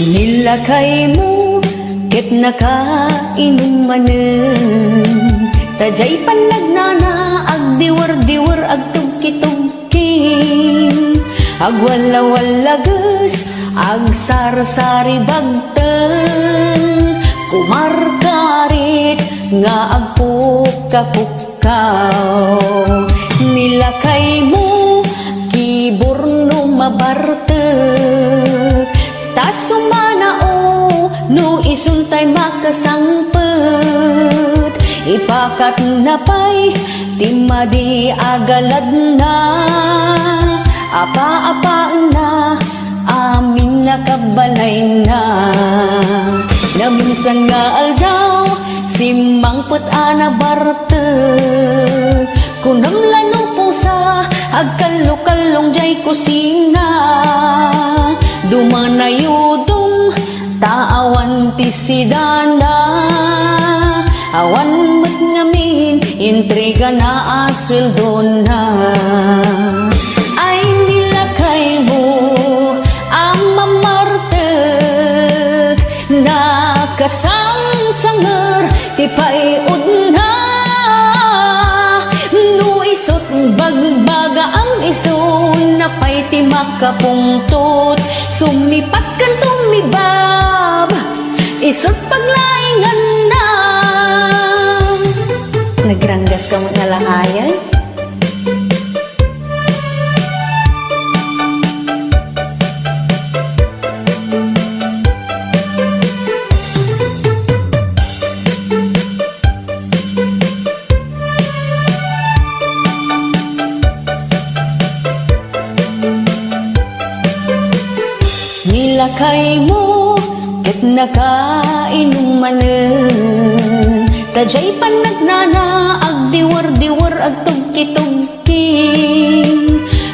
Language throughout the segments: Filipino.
Nilakay mo ket nakainom manen, tajay panagnana agdiwar-diwar agtugki-tugki, agwala-walagas agsar-sari bagten, kumarkarit nga agpukka-pukkaw. Nilakay mo kiborno mabartek, tas sumanao no isuntay makasangpet, ipakat na pa'y timadi agalad na, apa-apa na amin nakabalay na. Naminsan nga aldaw simangpet ana bartek, kunam lano pusa agkallo-kallong jay kusina, dumanayudong taawan ti sidana, awan mat ngamin intriga na asweldo na. Ay nilakay mo ang mamartek, nakasangsanger ti payod na, no isot bagbaga ang iso na pa'y ti makapungtot, sumipat kan tumibab isot paglaingan na. Nagranggas ka mo na lahayan? Nilakay mo ket nakainom manen, tajay panagnana agdiwar-diwar agtugki-tugki,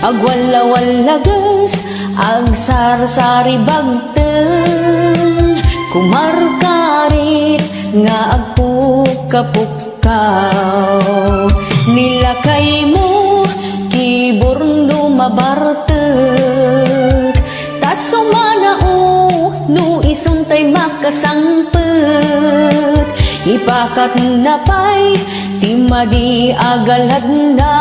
agwala-walagas agsar-sari bagten, kumarkarit nga agpukka-pukkaw. Nilakay mo kiborno mabartek, sumanao no isuntay makasangpet, ipakat na pa'y timadi agalad na,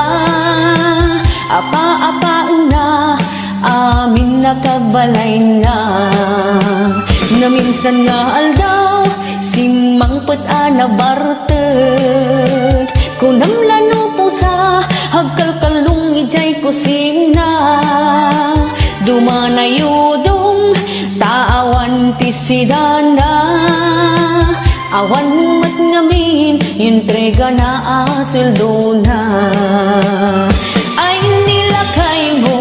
apa-apa na amin nakabalay na. Naminsan nga aldaw simangpet ana bartek, kunam lano pusa agkalkalong ijay kusina, dumanayudong taawan ti sidana, awan mat ngamin intriga na asweldo na. Ay nilakay mo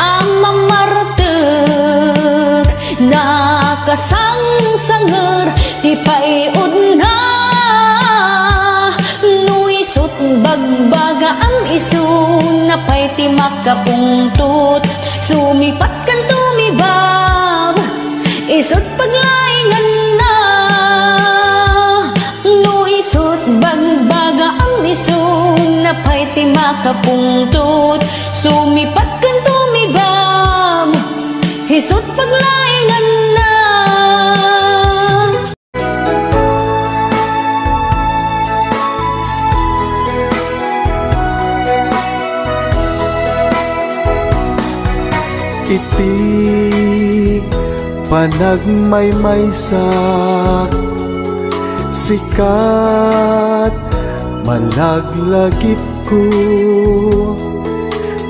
ang mamartek, nakasangsanger ti payod na, no isot bagbaga ang iso na pa'y ti makapungtot, sumipat kan tumibab isot paglaingan na, no isot bagbaga ang iso na pa'y ti makapungtot, sumipat kan tumibab isot paglaingan na. Iti panagmaymaysa sikat malaglagip ko,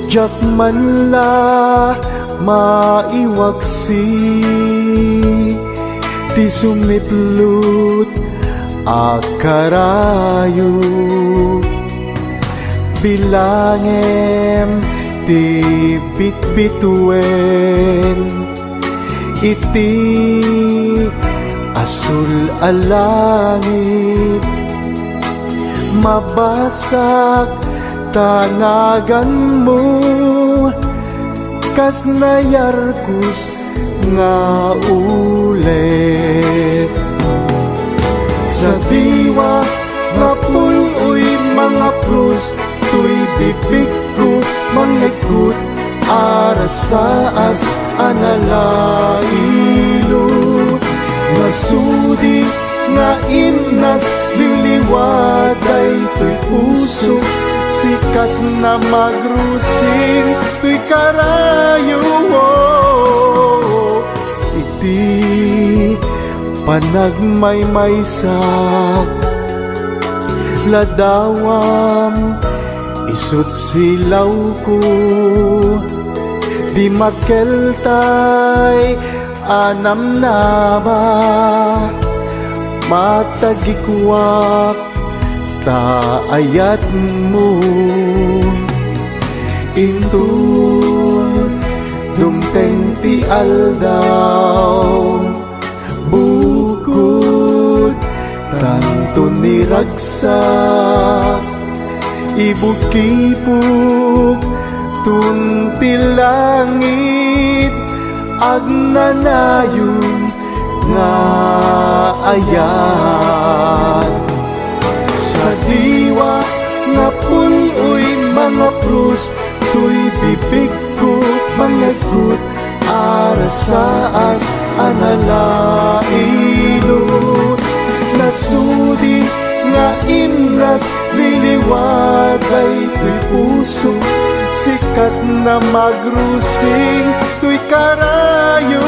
jak man la maiwaksi ti sumiplut akarayo, bilangem ti bitbituen iti asul alangit, mabasak tanagan mo kas nayarkus nga ulit. Sa diwa nga puloy mga plus tuy bibig ko mangikot arasaas analain Nasudi nga imnas liliwaday to'y puso, sikat na magrusing to'y karayo. Iti panagmaymaysak ladawam isut silaw ko, di makeltay anam na ba matagikuak taayat mo. Intun dumteng ti aldaw bukod tanto niragsak ibukipuk tunti langit agnanayon nga ayat. Sa diwa nga punoy mga prus to'y bibig ko mangagut arasaas analailot. Nasudi nga imnas liliwaday to'y puso, sikat na magrusing to'y karayo.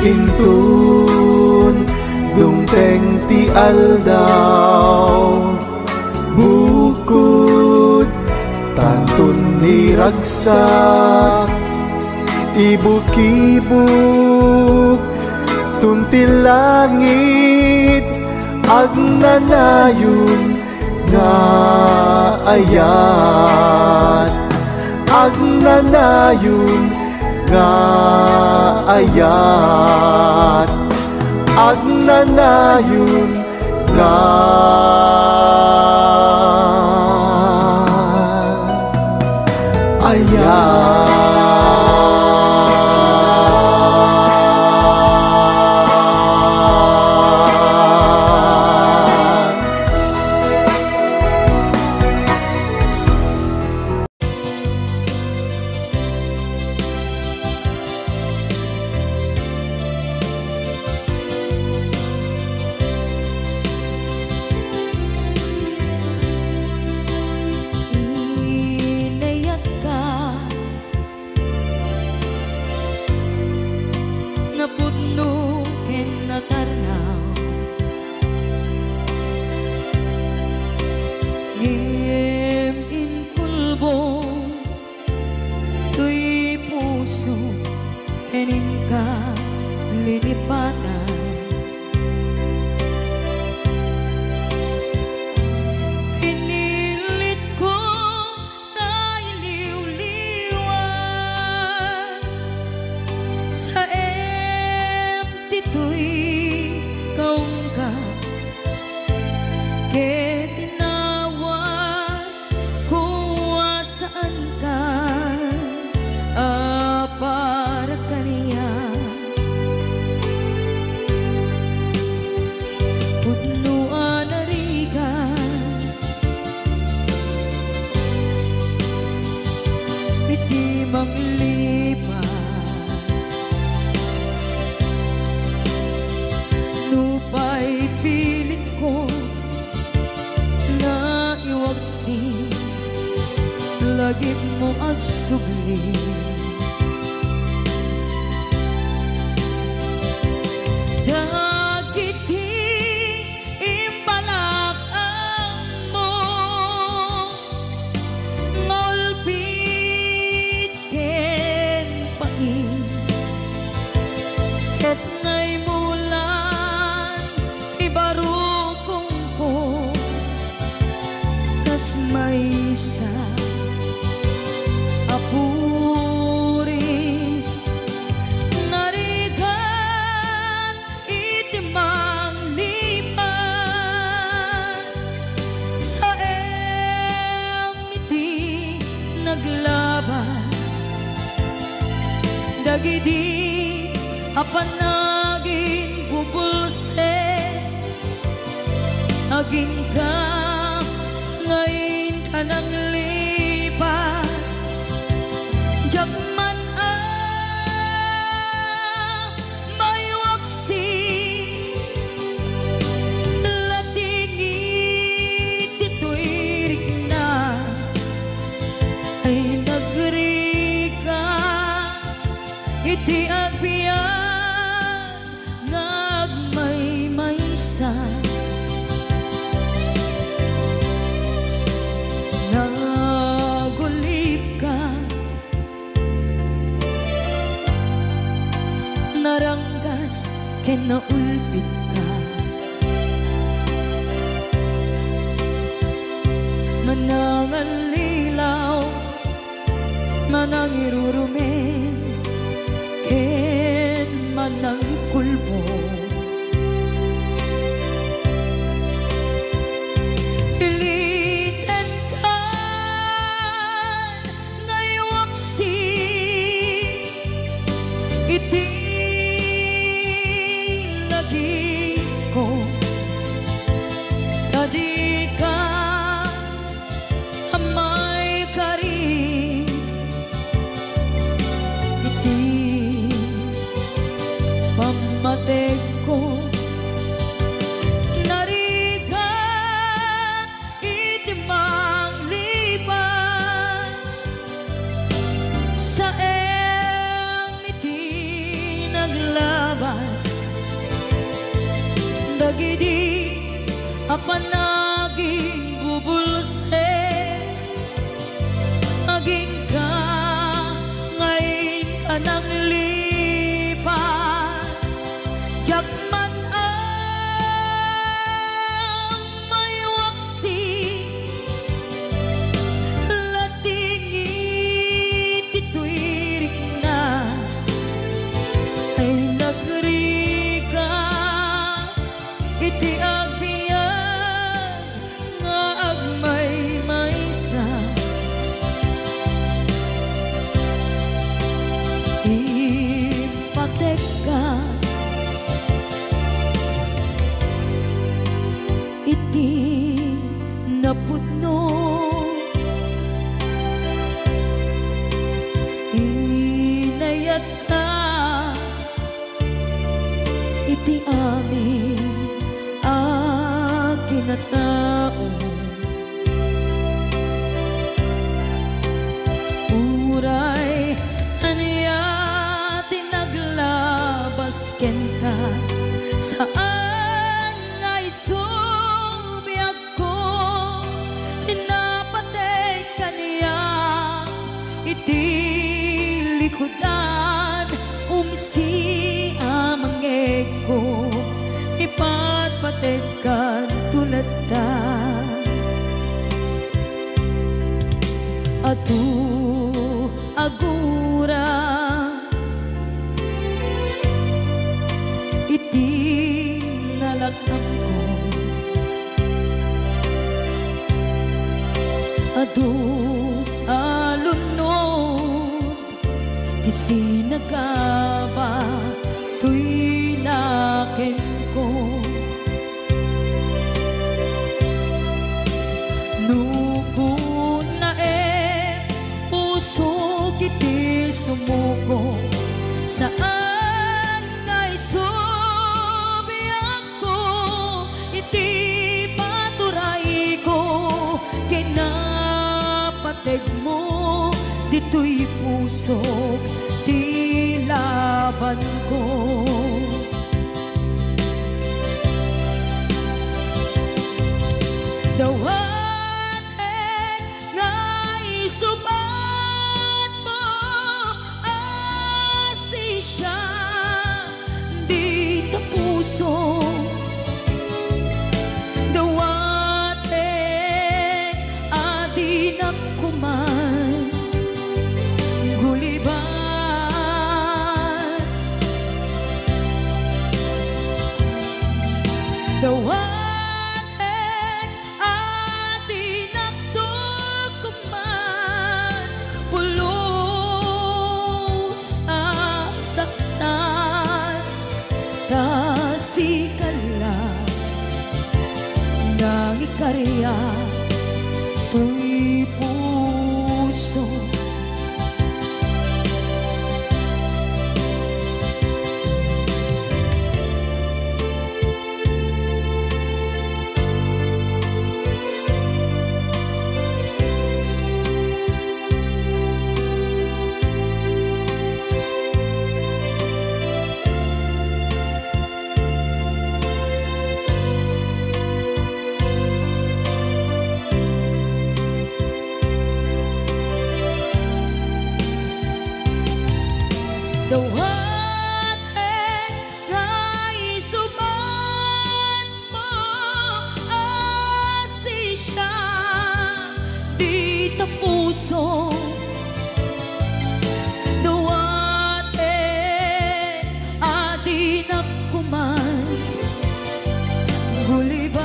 Intun dumteng ti aldaw bukod tantun niragsak ibukibuk tunti langit agnanayon nga ayat. Agnanayon nga ayat, agnanayon nga ayat. Lagip mo agsugli dagiti imbalak mo ngolpit ken pain ket ngay mulan ibarukong ko kas maysa puris narigan itimang lipan sa dagidi apanagin bubulse aging ka ngayon ka nang lipat jakman may waksi latingit dito'y rigna ay nagri ka iti agbiyan ngagmaymaysa nagulip ka naranggas ken naulpit ka manangan lilaw manang irurumen ken manang kulbo iliten ka ngay waksi iti lagi ko tadi ka amay kari iti pamatek ko nariga iti manglipan sa iti naglabas dagidi apanaging bubulse aging ka ngayon ka nang lipat jakman may waksi latingit ito'y rigna ay nagriga iti agbiyan nga agmaymaysa ipatek ka iti napudno inayat ka iti amin kinatao uray aniya tinaglabas ken ka saan nga isubiyag ko tinapatay ka niya iti likodan umsi amangeg ko ipatpatekan tulad ta atu agura iti nalakang ko atu alunod isinagaba tuy naken ko nugun na puso kiti sumuko saan nga isubiyag ko iti paturay ko kinapateg mo dito'y puso di laban ko dawatek nga isubat mo asisya di ta puso dawatek adi nakuman guliban dawatek ng ikarya to'y puso. Dawatin ay suman mo asisya di tapuso. Dawatin adi na kuman guliban.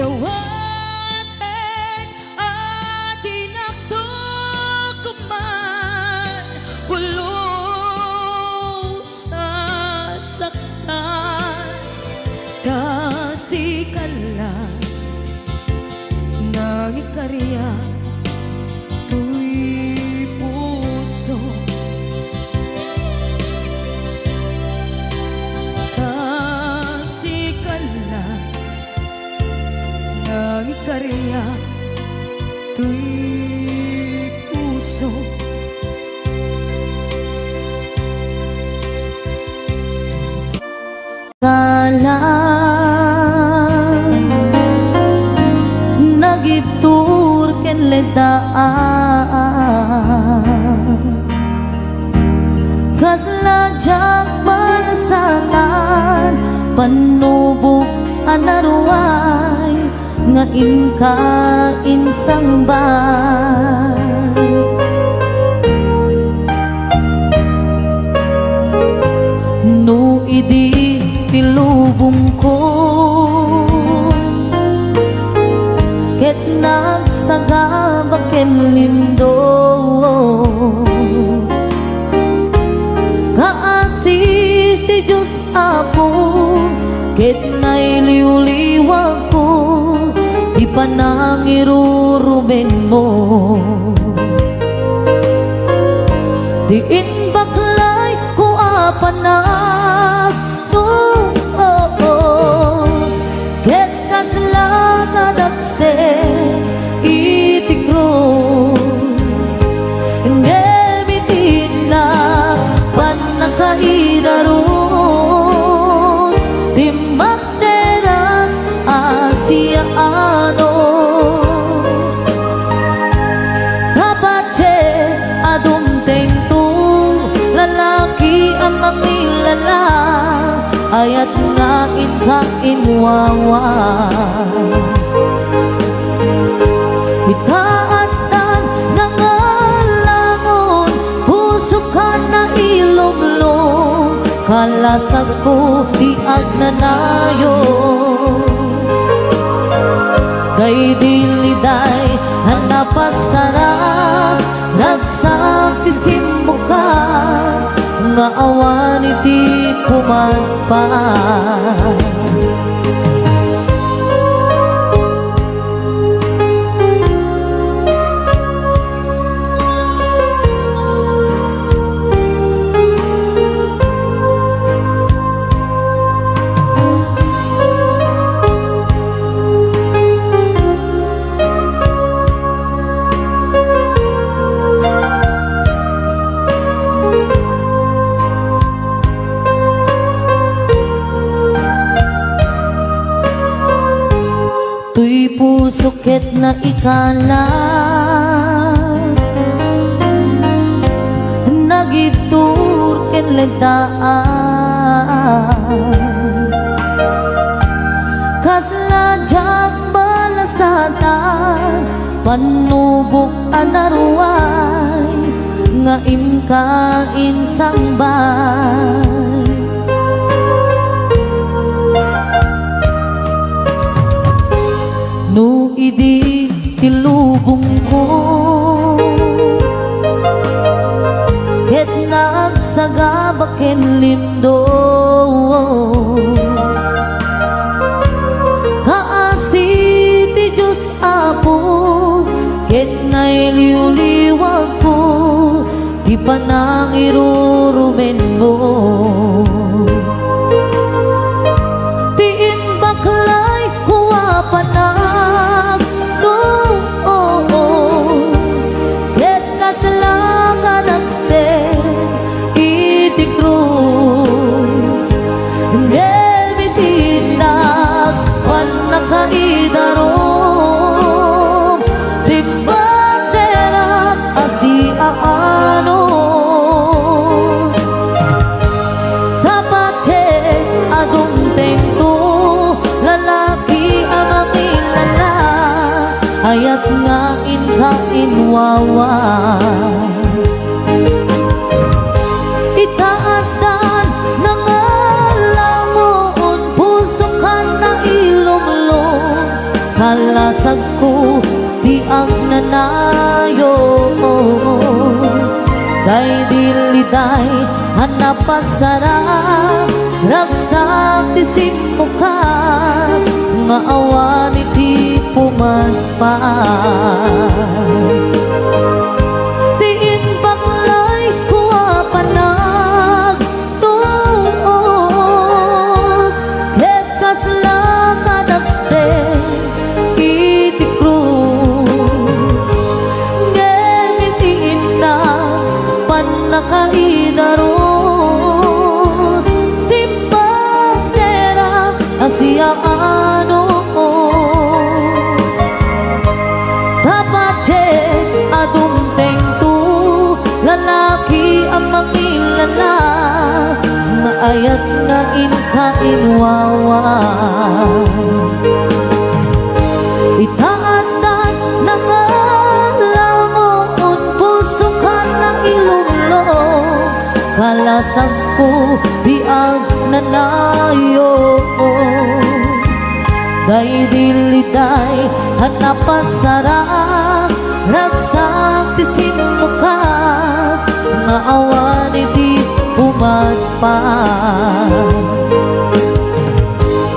Dawatin ng ikarya to'y puso. Kasikan lang ng ikarya to'y puso. Nagitur ken ledaan kaslajak malasangan panubok anaruay nga inka insang bay. No idi tilubong ko ket nagsagabak ken lindo kaasi ti Diyos Apo ket nailiw-liwag ko di panangiruruben mo. Diin baklay ko apanag ket kaslagadaksi iti krus ngemitin na panakaidarus timakderan Asianos kapatse adumteng tu lalaki ang mangilala ayat nga inwawa ikaatan nangalangon puso ka na ilumlong kalasag ko di agnanayo kay diliday hanapasara nagsakisim mo ka nga awan iti kumagpaan. Tuy puso ket na ikala nagitur ken ledaan kaslajak balasatan panubok anaruay nga imka insang bay. No idi tilubong ko ket nagsag gabaken lindo kaasi ti Diyos Apo ket nailiwliwag ko di panangirurumen mo tiin baklay kuwa panag ket kaslakan agsen iti krus nemitinag panakaidarom di banderak asiaanos tapache adumteng tu lalaki amang ilala ayat nga inwawa itaatan nangalamon puso ka na ilumlong kalasag ko di ang nanayo kay diliday hanapasarap ragsak ti simmuka nga awan iti pumadpa tiin baklay kuwa panag tuog ket kaslakan agsen iti krus ngemitiin na panakaidaros timbang tera asiaanos tapache adumteng tu lalaki ang mangilala nga ayat nga inwawa itaatan nangalamon puso ka na ilumlong kalasag ko biag nanayo kay diliday hanapasarap ragsak ti simmuka nga awan iti pumadpa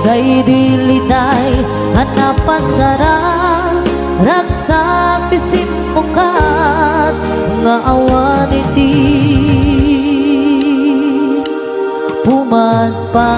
kay diliday hanapasarap ragsak ti simmuka nga awan iti pumadpa